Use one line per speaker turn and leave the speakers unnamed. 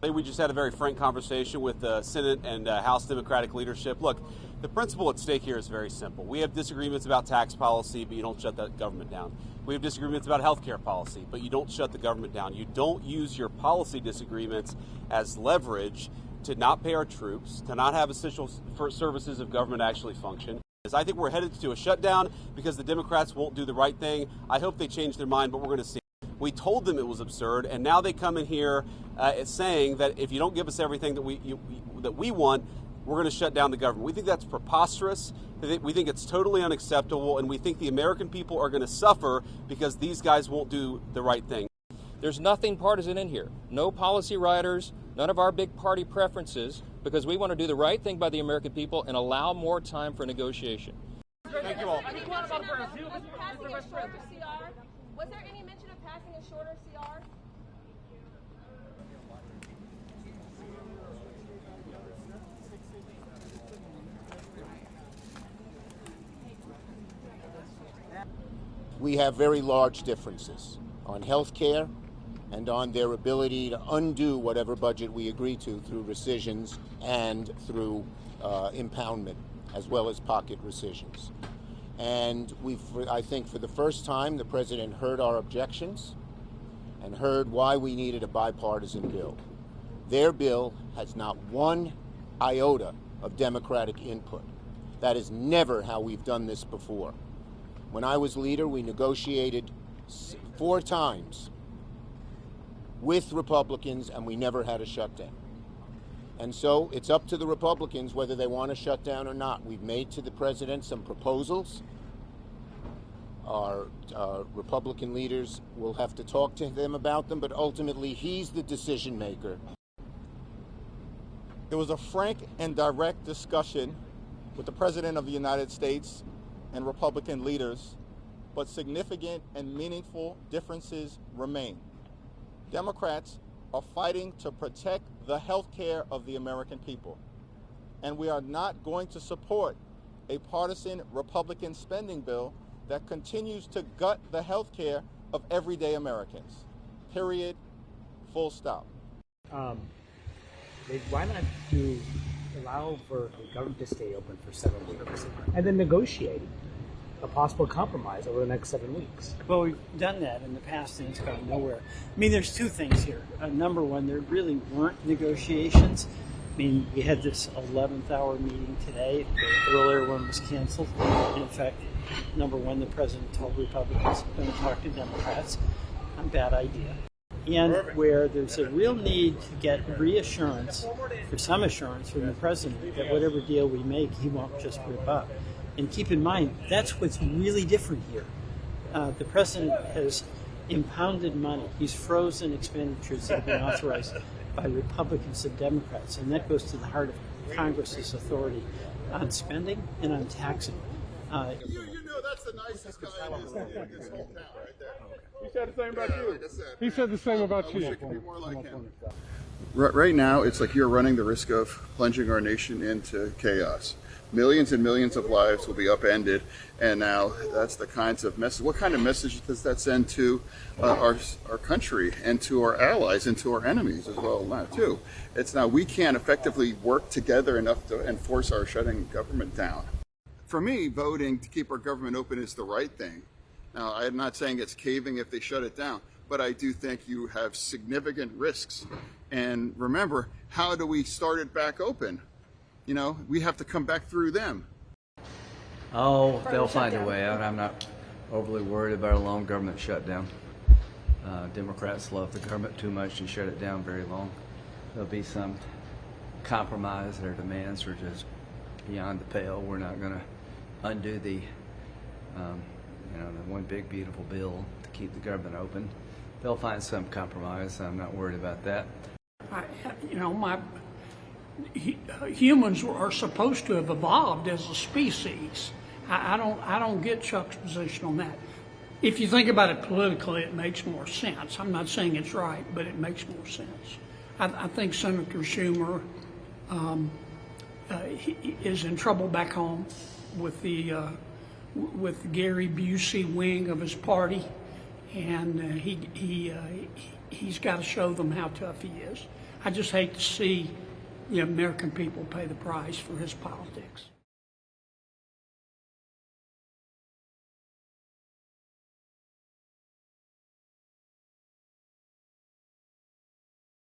We just had a very frank conversation with the Senate and House Democratic leadership. Look, the principle at stake here is very simple. We have disagreements about tax policy, but you don't shut the government down. We have disagreements about health care policy, but you don't shut the government down. You don't use your policy disagreements as leverage to not pay our troops, to not have essential services of government actually function. I think we're headed to a shutdown because the Democrats won't do the right thing. I hope they change their mind, but we're going to see. We told them it was absurd, and now they come in here saying that if you don't give us everything that we want, we're going to shut down the government. We think that's preposterous. We think it's totally unacceptable, and we think the American people are going to suffer because these guys won't do the right thing.
There's nothing partisan in here. No policy riders, none of our big party preferences, because we want to do the right thing by the American people and allow more time for negotiation.
Thank you all.
Was there any mention of passing a shorter CR?
We have very large differences on health care and on their ability to undo whatever budget we agree to through rescissions and through impoundment, as well as pocket rescissions. And I think for the first time, the president heard our objections and heard why we needed a bipartisan bill. Their bill has not one iota of Democratic input. That is never how we've done this before. When I was leader, we negotiated 4 times with Republicans, and we never had a shutdown. And so it's up to the Republicans whether they want to shut down or not. We've made to the president some proposals. Our Republican leaders will have to talk to them about them, but ultimately he's the decision maker.
It was a frank and direct discussion with the President of the United States and Republican leaders, but significant and meaningful differences remain. Democrats are fighting to protect the health care of the American people, and we are not going to support a partisan Republican spending bill that continues to gut the health care of everyday Americans. Period. Full stop.
Why not allow for the government to stay open for 7 weeks and then negotiate a possible compromise over the next 7 weeks?
Well, we've done that in the past and it's gone nowhere. I mean, there's 2 things here. Number one, there really weren't negotiations. I mean, we had this 11th hour meeting today. The earlier one was canceled. And in fact, number one, the president told Republicans he's going to talk to Democrats. Bad idea. And where there's a real need to get reassurance, or some assurance from the president that whatever deal we make, he won't just rip up. And keep in mind, that's what's really different here. The president has impounded money. He's frozen expenditures that have been authorized by Republicans and Democrats, and that goes to the heart of Congress's authority on spending and on taxing.
You know that's the nicest guy in his whole town right there. He said the same about you. Like I said,
he said the same about you.
I wish it could be more like him.
Right now, it's like you're running the risk of plunging our nation into chaos. Millions and millions of lives will be upended, and now that's the kinds of message. What kind of message does that send to our country and to our allies and to our enemies as well now too? It's now we can't effectively work together enough to enforce our shutting government down. For me, voting to keep our government open is the right thing. Now, I'm not saying it's caving if they shut it down, but I do think you have significant risks. And remember, how do we start it back open? You know, we have to come back through them.
Oh, they'll find a way out. I'm not overly worried about a long government shutdown. Democrats love the government too much to shut it down very long. There'll be some compromise. Their demands are just beyond the pale. We're not going to undo the one big beautiful bill to keep the government open. They'll find some compromise. I'm not worried about that.
Humans are supposed to have evolved as a species. I don't get Chuck's position on that. If you think about it politically, it makes more sense. I'm not saying it's right, but it makes more sense. I think Senator Schumer he is in trouble back home with the Gary Busey wing of his party, and he's got to show them how tough he is. I just hate to see the American people pay the price for his politics.